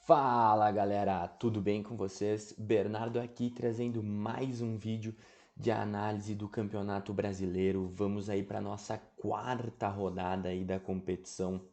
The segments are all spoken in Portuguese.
Fala galera, tudo bem com vocês? Bernardo aqui trazendo mais um vídeo de análise do Campeonato Brasileiro. Vamos aí para nossa quarta rodada aí da competição,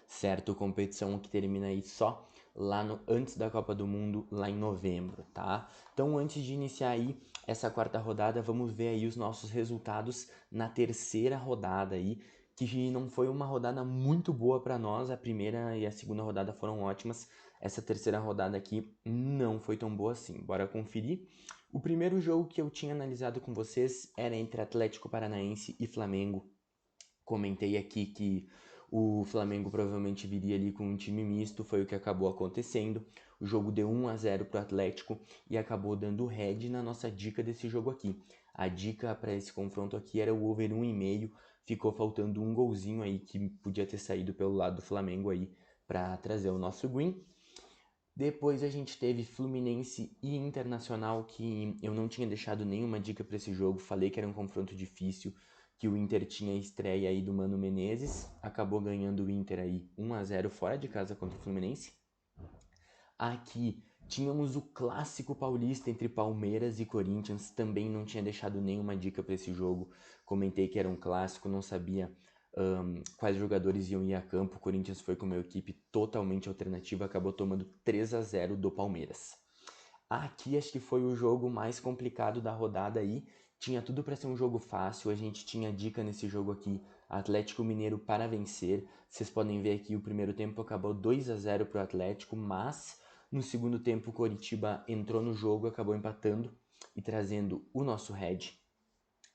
certo? Competição que termina aí só lá no antes da Copa do Mundo, lá em novembro, tá? Então, antes de iniciar aí essa quarta rodada, vamos ver aí os nossos resultados na terceira rodada aí, que não foi uma rodada muito boa para nós. A primeira e a segunda rodada foram ótimas. Essa terceira rodada aqui não foi tão boa assim. Bora conferir. O primeiro jogo que eu tinha analisado com vocês era entre Atlético Paranaense e Flamengo. Comentei aqui que o Flamengo provavelmente viria ali com um time misto, foi o que acabou acontecendo. O jogo deu 1-0 para o Atlético e acabou dando head na nossa dica desse jogo aqui. A dica para esse confronto aqui era o over 1,5, ficou faltando um golzinho aí que podia ter saído pelo lado do Flamengo aí para trazer o nosso green. Depois a gente teve Fluminense e Internacional, que eu não tinha deixado nenhuma dica para esse jogo, falei que era um confronto difícil, que o Inter tinha a estreia aí do Mano Menezes, acabou ganhando o Inter aí 1-0 fora de casa contra o Fluminense. Aqui tínhamos o clássico paulista entre Palmeiras e Corinthians, também não tinha deixado nenhuma dica para esse jogo, comentei que era um clássico, não sabia quais jogadores iam ir a campo. O Corinthians foi com uma equipe totalmente alternativa, acabou tomando 3-0 do Palmeiras. Aqui acho que foi o jogo mais complicado da rodada aí. Tinha tudo para ser um jogo fácil. A gente tinha dica nesse jogo aqui, Atlético Mineiro para vencer. Vocês podem ver aqui o primeiro tempo acabou 2-0 para o Atlético, mas no segundo tempo o Coritiba entrou no jogo, acabou empatando e trazendo o nosso head.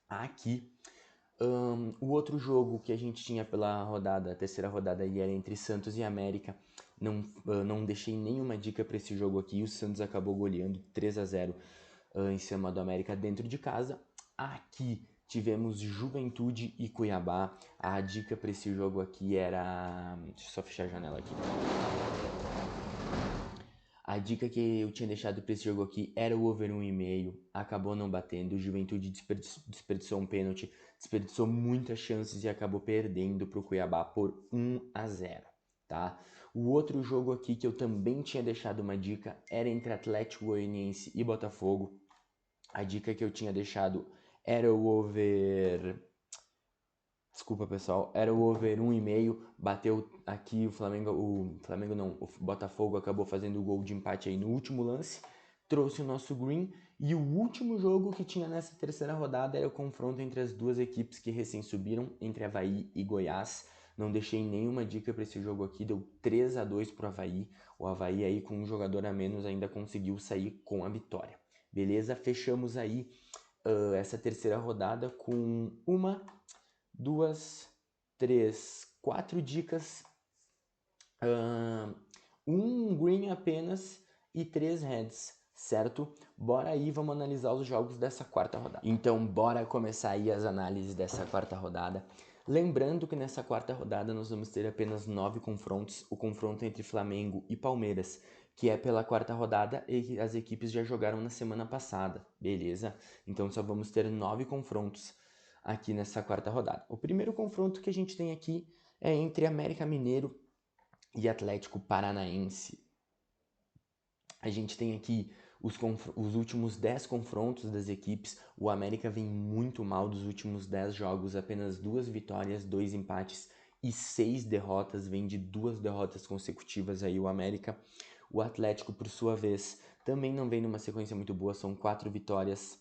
Aqui o outro jogo que a gente tinha pela rodada, a terceira rodada aí, era entre Santos e América. Não deixei nenhuma dica para esse jogo aqui. O Santos acabou goleando 3-0 em cima do América dentro de casa. Aqui tivemos Juventude e Cuiabá. A dica para esse jogo aqui era. Deixa eu só fechar a janela aqui. A dica que eu tinha deixado para esse jogo aqui era o over 1,5, acabou não batendo. O Juventude desperdiçou um pênalti, desperdiçou muitas chances e acabou perdendo para o Cuiabá por 1-0, tá? O outro jogo aqui que eu também tinha deixado uma dica era entre Atlético Goianiense e Botafogo. A dica que eu tinha deixado era o over. Desculpa, pessoal. Era o over 1,5. Bateu aqui o Flamengo não, o Botafogo acabou fazendo o gol de empate aí no último lance. Trouxe o nosso green. E o último jogo que tinha nessa terceira rodada era o confronto entre as duas equipes que recém subiram, entre Avaí e Goiás. Não deixei nenhuma dica para esse jogo aqui, deu 3-2 pro Avaí. O Avaí aí com um jogador a menos ainda conseguiu sair com a vitória. Beleza? Fechamos aí essa terceira rodada com uma, duas, três, quatro dicas, um green apenas e três heads, certo? Bora aí, vamos analisar os jogos dessa quarta rodada. Então, bora começar aí as análises dessa quarta rodada. Lembrando que nessa quarta rodada nós vamos ter apenas 9 confrontos, o confronto entre Flamengo e Palmeiras, que é pela quarta rodada e as equipes já jogaram na semana passada, beleza? Então só vamos ter 9 confrontos aqui nessa quarta rodada. O primeiro confronto que a gente tem aqui é entre América Mineiro e Atlético Paranaense. A gente tem aqui os últimos 10 confrontos das equipes. O América vem muito mal dos últimos 10 jogos, apenas 2 vitórias, 2 empates e 6 derrotas. Vem de 2 derrotas consecutivas aí o América. O Atlético, por sua vez, também não vem numa sequência muito boa, são 4 vitórias,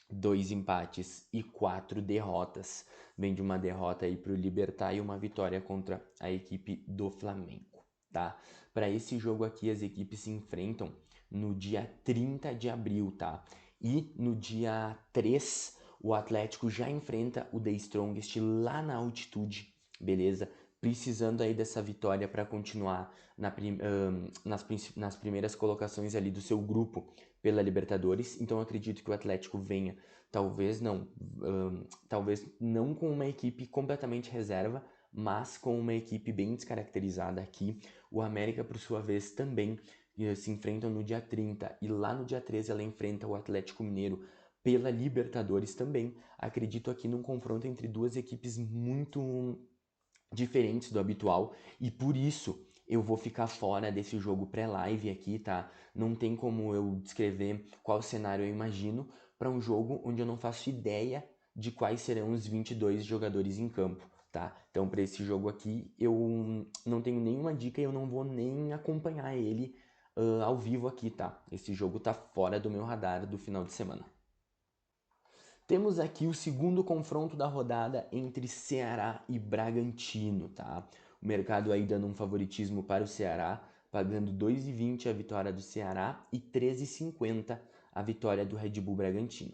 2 empates e 4 derrotas. Vem de uma derrota aí para o Libertad e uma vitória contra a equipe do Flamengo, tá? Para esse jogo aqui, as equipes se enfrentam no dia 30 de abril, tá? E no dia 3, o Atlético já enfrenta o The Strongest lá na altitude, beleza? Precisando aí dessa vitória para continuar nas primeiras colocações ali do seu grupo pela Libertadores. Então eu acredito que o Atlético venha, talvez não com uma equipe completamente reserva, mas com uma equipe bem descaracterizada aqui. O América, por sua vez, também se enfrentam no dia 30 e lá no dia 13 ela enfrenta o Atlético Mineiro pela Libertadores também. Acredito aqui num confronto entre duas equipes muito diferentes do habitual e por isso eu vou ficar fora desse jogo pré-live aqui, tá? Não tem como eu descrever qual cenário eu imagino para um jogo onde eu não faço ideia de quais serão os 22 jogadores em campo, tá? Então, para esse jogo aqui, eu não tenho nenhuma dica e eu não vou nem acompanhar ele ao vivo aqui, tá? Esse jogo tá fora do meu radar do final de semana. Temos aqui o segundo confronto da rodada entre Ceará e Bragantino, tá? O mercado aí dando um favoritismo para o Ceará, pagando 2,20 a vitória do Ceará e 13,50 a vitória do Red Bull Bragantino,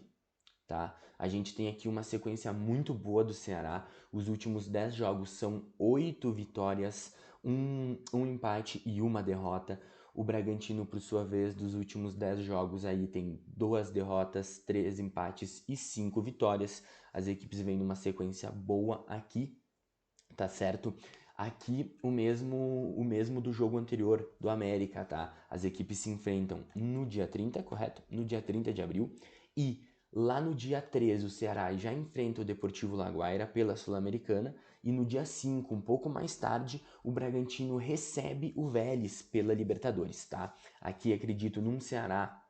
tá? A gente tem aqui uma sequência muito boa do Ceará. Os últimos 10 jogos são 8 vitórias, um empate e uma derrota. O Bragantino, por sua vez, dos últimos 10 jogos aí tem 2 derrotas, 3 empates e 5 vitórias. As equipes vêm numa sequência boa aqui, tá certo? Aqui o mesmo do jogo anterior do América, tá? As equipes se enfrentam no dia 30, correto? No dia 30 de abril. E lá no dia 13 o Ceará já enfrenta o Deportivo Laguaira pela Sul-Americana. E no dia 5, um pouco mais tarde, o Bragantino recebe o Vélez pela Libertadores, tá? Aqui acredito num Ceará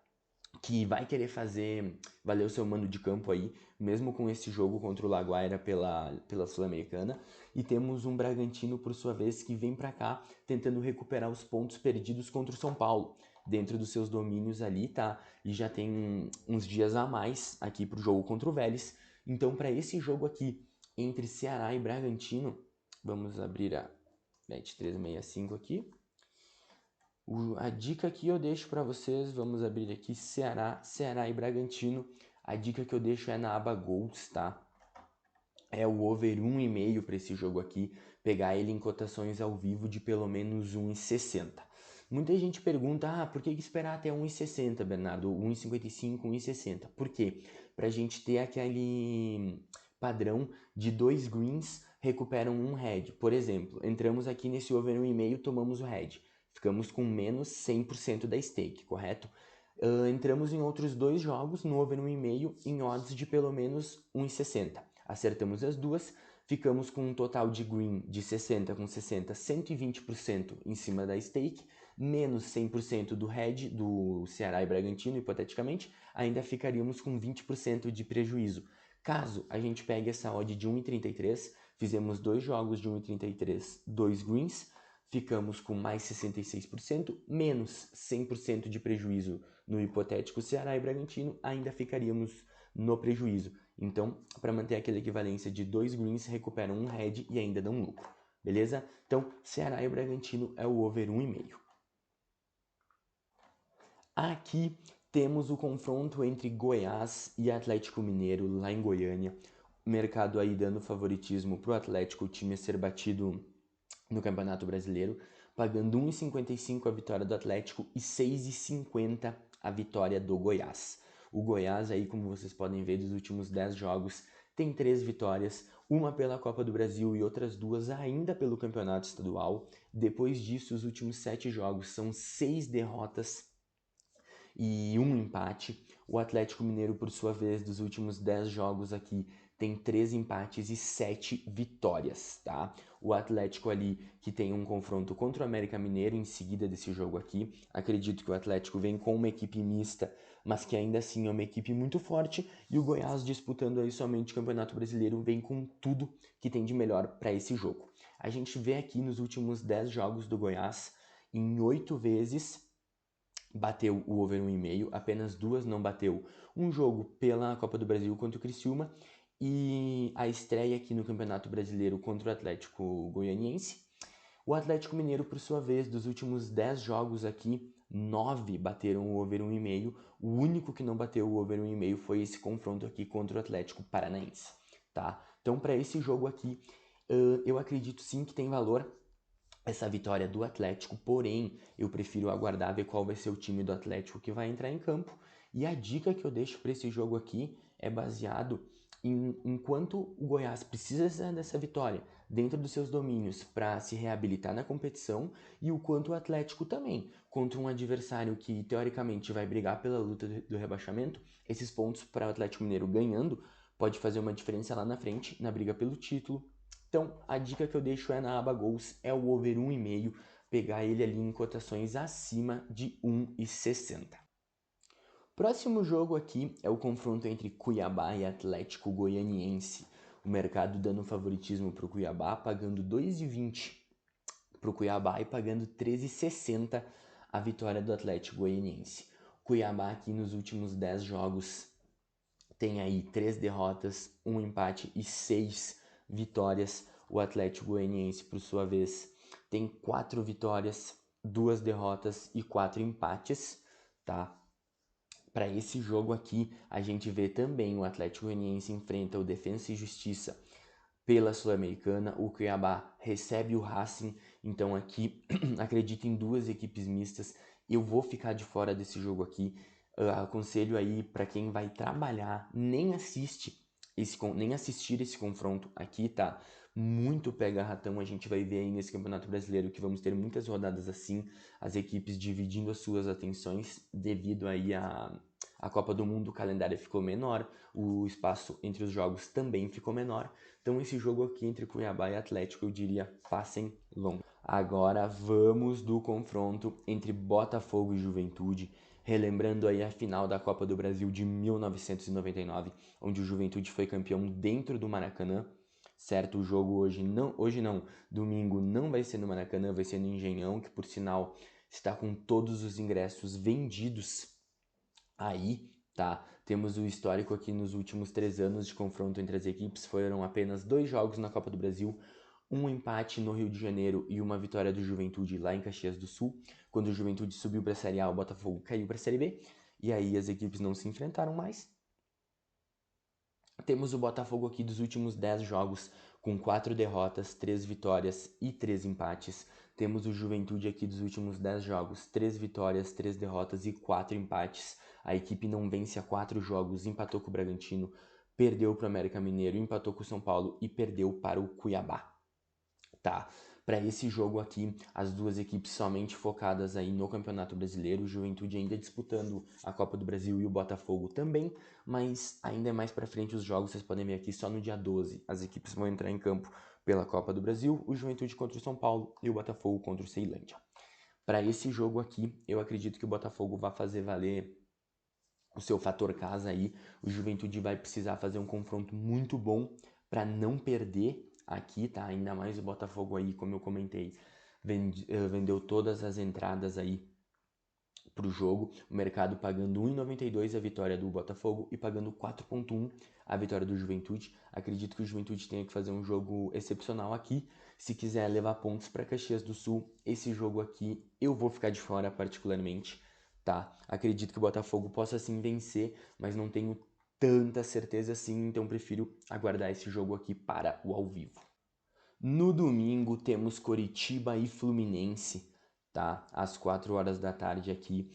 que vai querer fazer valer o seu mando de campo aí, mesmo com esse jogo contra o Laguaira pela Sul-Americana. E temos um Bragantino, por sua vez, que vem para cá tentando recuperar os pontos perdidos contra o São Paulo, dentro dos seus domínios ali, tá? E já tem uns dias a mais aqui pro jogo contra o Vélez. Então, para esse jogo aqui, entre Ceará e Bragantino, vamos abrir a Bet365 aqui. A dica que eu deixo para vocês, vamos abrir aqui Ceará e Bragantino. A dica que eu deixo é na aba Gols, tá? É o over 1,5 para esse jogo aqui, pegar ele em cotações ao vivo de pelo menos 1,60. Muita gente pergunta, por que esperar até 1,60, Bernardo? 1,55, 1,60. Por quê? Pra gente ter aquele padrão de 2 greens recuperam um red. Por exemplo, entramos aqui nesse over 1,5, tomamos o red. Ficamos com menos 100% da stake, correto? Entramos em outros 2 jogos no over 1,5 em odds de pelo menos 1,60. Acertamos as duas, ficamos com um total de green de 60 com 60, 120% em cima da stake, menos 100% do red do Ceará e Bragantino, hipoteticamente, ainda ficaríamos com 20% de prejuízo. Caso a gente pegue essa odd de 1,33, fizemos 2 jogos de 1,33, 2 greens, ficamos com mais 66%, menos 100% de prejuízo no hipotético Ceará e Bragantino, ainda ficaríamos no prejuízo. Então, para manter aquela equivalência de 2 greens, recuperam um red e ainda dão lucro, beleza? Então, Ceará e Bragantino é o over 1,5. Aqui temos o confronto entre Goiás e Atlético Mineiro, lá em Goiânia. O mercado aí dando favoritismo para o Atlético, o time a ser batido no Campeonato Brasileiro, pagando 1,55 a vitória do Atlético e 6,50 a vitória do Goiás. O Goiás aí, como vocês podem ver, dos últimos 10 jogos, tem 3 vitórias, uma pela Copa do Brasil e outras 2 ainda pelo Campeonato Estadual. Depois disso, os últimos 7 jogos são 6 derrotas e um empate. O Atlético Mineiro, por sua vez, dos últimos 10 jogos aqui, tem 3 empates e 7 vitórias, tá? O Atlético ali que tem um confronto contra o América Mineiro em seguida desse jogo aqui. Acredito que o Atlético vem com uma equipe mista, mas que ainda assim é uma equipe muito forte. E o Goiás, disputando aí somente o Campeonato Brasileiro, vem com tudo que tem de melhor para esse jogo. A gente vê aqui nos últimos 10 jogos do Goiás, em 8 vezes bateu o over 1,5, apenas 2 não bateu. Um jogo pela Copa do Brasil contra o Criciúma e a estreia aqui no Campeonato Brasileiro contra o Atlético Goianiense. O Atlético Mineiro, por sua vez, dos últimos 10 jogos aqui, 9 bateram o over 1,5. O único que não bateu o over 1,5 foi esse confronto aqui contra o Atlético Paranaense, tá? Então, para esse jogo aqui, eu acredito sim que tem valor essa vitória do Atlético, porém eu prefiro aguardar ver qual vai ser o time do Atlético que vai entrar em campo. E a dica que eu deixo para esse jogo aqui é baseado em quanto o Goiás precisa dessa vitória dentro dos seus domínios para se reabilitar na competição e o quanto o Atlético também, contra um adversário que teoricamente vai brigar pela luta do rebaixamento, esses pontos para o Atlético Mineiro ganhando pode fazer uma diferença lá na frente, na briga pelo título. Então, a dica que eu deixo é na aba Gols, é o over 1,5 pegar ele ali em cotações acima de 1,60. Próximo jogo aqui é o confronto entre Cuiabá e Atlético Goianiense. O mercado dando favoritismo para o Cuiabá, pagando 2,20 para o Cuiabá e pagando 13,60 a vitória do Atlético Goianiense. Cuiabá aqui nos últimos 10 jogos tem aí 3 derrotas, 1 empate e 6 vitórias. O Atlético Goianiense, por sua vez, tem 4 vitórias, 2 derrotas e 4 empates, tá? Para esse jogo aqui, a gente vê também o Atlético Goianiense enfrenta o Defensa e Justiça pela Sul-Americana, o Cuiabá recebe o Racing, então aqui acredito em duas equipes mistas. Eu vou ficar de fora desse jogo aqui. Aconselho aí para quem vai trabalhar, nem assistir esse confronto aqui, tá? Muito pega-ratão, a gente vai ver aí nesse Campeonato Brasileiro que vamos ter muitas rodadas assim, as equipes dividindo as suas atenções devido aí a Copa do Mundo, o calendário ficou menor, o espaço entre os jogos também ficou menor. Então esse jogo aqui entre Cuiabá e Atlético, eu diria, passem longo. Agora vamos do confronto entre Botafogo e Juventude, relembrando aí a final da Copa do Brasil de 1999, onde o Juventude foi campeão dentro do Maracanã. Certo, o jogo hoje não, domingo não vai ser no Maracanã, vai ser no Engenhão, que por sinal está com todos os ingressos vendidos aí, tá? Temos o histórico aqui nos últimos 3 anos de confronto entre as equipes, foram apenas 2 jogos na Copa do Brasil, um empate no Rio de Janeiro e uma vitória do Juventude lá em Caxias do Sul. Quando o Juventude subiu para a Série A, o Botafogo caiu para a Série B, e aí as equipes não se enfrentaram mais. Temos o Botafogo aqui dos últimos 10 jogos, com 4 derrotas, 3 vitórias e 3 empates. Temos o Juventude aqui dos últimos 10 jogos, 3 vitórias, 3 derrotas e 4 empates. A equipe não vence há 4 jogos, empatou com o Bragantino, perdeu para o América Mineiro, empatou com o São Paulo e perdeu para o Cuiabá. Tá, para esse jogo aqui, as duas equipes somente focadas aí no Campeonato Brasileiro, o Juventude ainda disputando a Copa do Brasil e o Botafogo também, mas ainda é mais para frente os jogos, vocês podem ver aqui só no dia 12, as equipes vão entrar em campo pela Copa do Brasil, o Juventude contra o São Paulo e o Botafogo contra o Ceilândia. Para esse jogo aqui, eu acredito que o Botafogo vai fazer valer o seu fator casa aí, o Juventude vai precisar fazer um confronto muito bom para não perder aqui, tá? Ainda mais o Botafogo aí, como eu comentei, vendeu todas as entradas aí pro jogo, o mercado pagando 1,92 a vitória do Botafogo e pagando 4,1 a vitória do Juventude. Acredito que o Juventude tenha que fazer um jogo excepcional aqui, se quiser levar pontos para Caxias do Sul. Esse jogo aqui eu vou ficar de fora particularmente, tá? Acredito que o Botafogo possa sim vencer, mas não tenho tanta certeza assim, então prefiro aguardar esse jogo aqui para o ao vivo. No domingo temos Coritiba e Fluminense, tá? Às 4 horas da tarde aqui.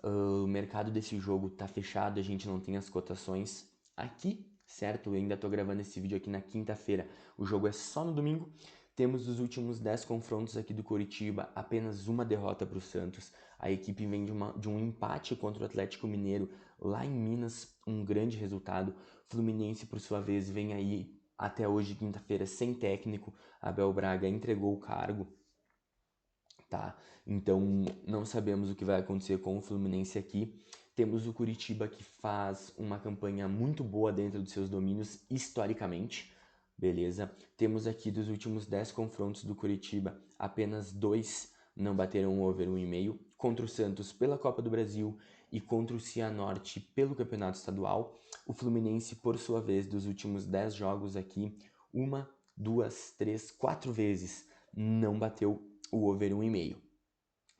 O mercado desse jogo tá fechado, a gente não tem as cotações aqui, certo? Eu ainda tô gravando esse vídeo aqui na quinta-feira, o jogo é só no domingo. Temos os últimos 10 confrontos aqui do Coritiba, apenas uma derrota para o Santos. A equipe vem de um empate contra o Atlético Mineiro lá em Minas, um grande resultado. Fluminense, por sua vez, vem aí até hoje, quinta-feira, sem técnico. Abel Braga entregou o cargo, tá? Então não sabemos o que vai acontecer com o Fluminense aqui. Temos o Coritiba que faz uma campanha muito boa dentro dos seus domínios historicamente, beleza? Temos aqui dos últimos 10 confrontos do Coritiba, apenas 2 não bateram o over 1,5, contra o Santos pela Copa do Brasil e contra o Cianorte pelo Campeonato Estadual. O Fluminense, por sua vez, dos últimos 10 jogos aqui, 1, 2, 3, 4 vezes não bateu o over 1,5,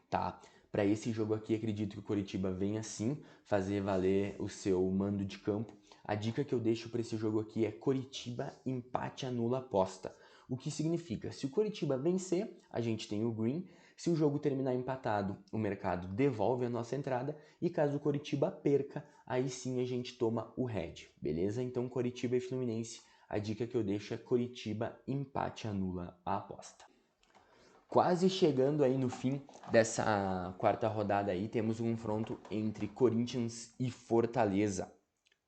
tá? Para esse jogo aqui, acredito que o Coritiba venha sim fazer valer o seu mando de campo. A dica que eu deixo para esse jogo aqui é Coritiba empate anula aposta. O que significa, se o Coritiba vencer, a gente tem o green. Se o jogo terminar empatado, o mercado devolve a nossa entrada. E caso o Coritiba perca, aí sim a gente toma o red, beleza? Então Coritiba e Fluminense, a dica que eu deixo é Coritiba empate anula a aposta. Quase chegando aí no fim dessa quarta rodada aí, temos um confronto entre Corinthians e Fortaleza.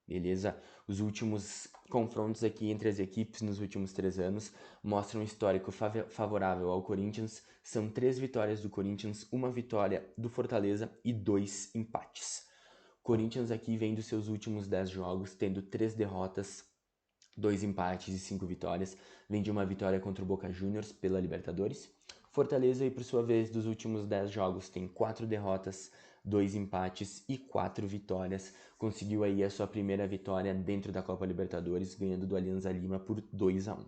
beleza? Os últimos confrontos aqui entre as equipes nos últimos 3 anos mostram um histórico favorável ao Corinthians. São 3 vitórias do Corinthians, 1 vitória do Fortaleza e 2 empates. Corinthians aqui vem dos seus últimos 10 jogos, tendo 3 derrotas, 2 empates e 5 vitórias. Vem de uma vitória contra o Boca Juniors pela Libertadores. Fortaleza, aí, por sua vez, dos últimos 10 jogos, tem 4 derrotas, 2 empates e 4 vitórias. Conseguiu aí a sua primeira vitória dentro da Copa Libertadores, ganhando do Alianza Lima por 2-1.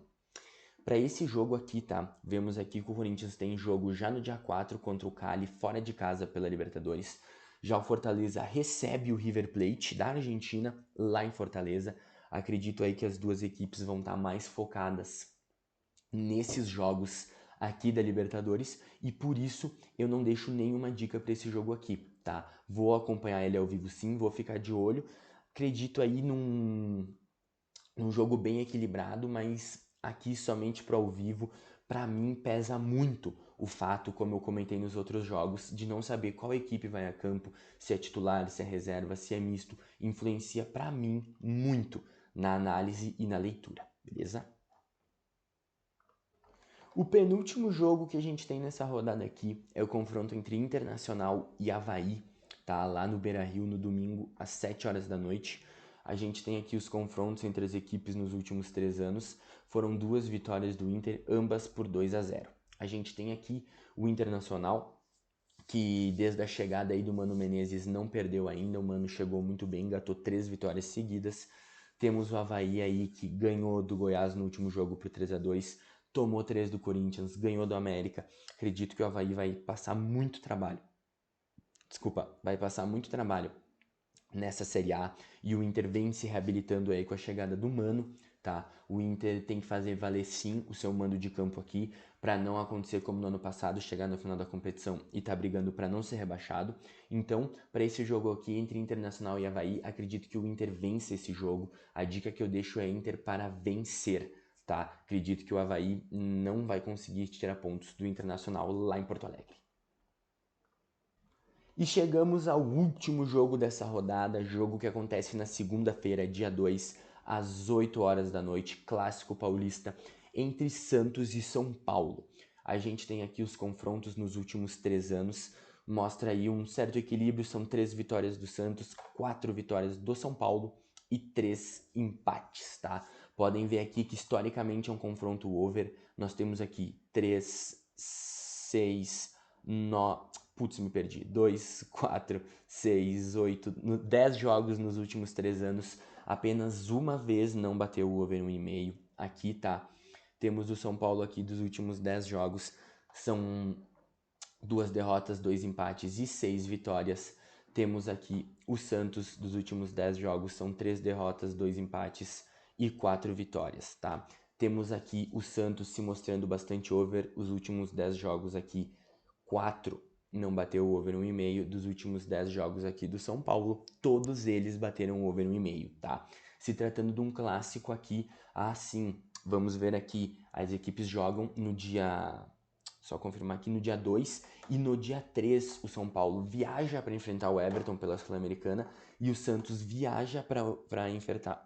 Para esse jogo aqui, tá? Vemos aqui que o Corinthians tem jogo já no dia 4 contra o Cali, fora de casa pela Libertadores. Já o Fortaleza recebe o River Plate da Argentina, lá em Fortaleza. Acredito aí que as duas equipes vão estar mais focadas nesses jogos aqui da Libertadores e por isso eu não deixo nenhuma dica para esse jogo aqui, tá? Vou acompanhar ele ao vivo sim, vou ficar de olho. Acredito aí num jogo bem equilibrado, mas aqui somente para ao vivo, para mim pesa muito o fato, como eu comentei nos outros jogos, de não saber qual equipe vai a campo, se é titular, se é reserva, se é misto, influencia para mim muito na análise e na leitura, beleza? O penúltimo jogo que a gente tem nessa rodada aqui é o confronto entre Internacional e Avaí, tá? Lá no Beira-Rio no domingo às 7 horas da noite. A gente tem aqui os confrontos entre as equipes nos últimos 3 anos. Foram 2 vitórias do Inter, ambas por 2-0. A gente tem aqui o Internacional, que desde a chegada aí do Mano Menezes não perdeu ainda. O Mano chegou muito bem, engatou 3 vitórias seguidas. Temos o Avaí aí que ganhou do Goiás no último jogo por 3-2, tomou 3 do Corinthians, ganhou do América. Acredito que o Avaí vai passar muito trabalho. Vai passar muito trabalho nessa Série A e o Inter vem se reabilitando aí com a chegada do Mano, tá? O Inter tem que fazer valer sim o seu mando de campo aqui para não acontecer como no ano passado, chegar no final da competição e tá brigando para não ser rebaixado. Então, para esse jogo aqui entre Internacional e Avaí, acredito que o Inter vence esse jogo. A dica que eu deixo é Inter para vencer, tá? Acredito que o Avaí não vai conseguir tirar pontos do Internacional lá em Porto Alegre. E chegamos ao último jogo dessa rodada, jogo que acontece na segunda-feira, dia 2, às 8 horas da noite, clássico paulista, entre Santos e São Paulo. A gente tem aqui os confrontos nos últimos 3 anos, mostra aí um certo equilíbrio, são 3 vitórias do Santos, 4 vitórias do São Paulo e 3 empates, tá? Podem ver aqui que historicamente é um confronto over, nós temos aqui 3, 6, 9... Putz, me perdi. 2, 4, 6, 8, 10 jogos nos últimos 3 anos. Apenas uma vez não bateu o over 1,5. Aqui tá. Temos o São Paulo aqui dos últimos 10 jogos. São 2 derrotas, 2 empates e 6 vitórias. Temos aqui o Santos dos últimos 10 jogos. São 3 derrotas, 2 empates e 4 vitórias, tá? Temos aqui o Santos se mostrando bastante over. Os últimos 10 jogos aqui, 4 não bateu o over 1,5 dos últimos 10 jogos aqui do São Paulo, todos eles bateram o over 1,5, tá? Se tratando de um clássico aqui, sim, vamos ver aqui, as equipes jogam no dia, só confirmar aqui, no dia 2 e no dia 3 o São Paulo viaja para enfrentar o Everton pela Sul-Americana e o Santos viaja para enfrentar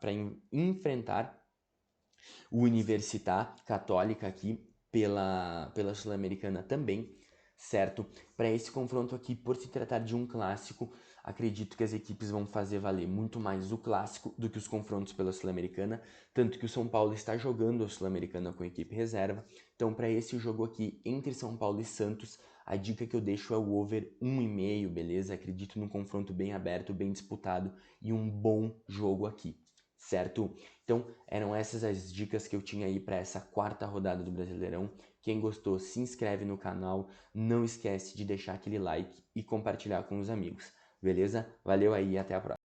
o Università Católica aqui pela Sul-Americana também, certo? Para esse confronto aqui, por se tratar de um clássico, acredito que as equipes vão fazer valer muito mais o clássico do que os confrontos pela Sul-Americana, tanto que o São Paulo está jogando a Sul-Americana com a equipe reserva. Então, para esse jogo aqui entre São Paulo e Santos, a dica que eu deixo é o over 1,5, beleza? Acredito num confronto bem aberto, bem disputado e um bom jogo aqui, certo? Então, eram essas as dicas que eu tinha aí para essa quarta rodada do Brasileirão. Quem gostou, se inscreve no canal, não esquece de deixar aquele like e compartilhar com os amigos, beleza? Valeu aí e até a próxima.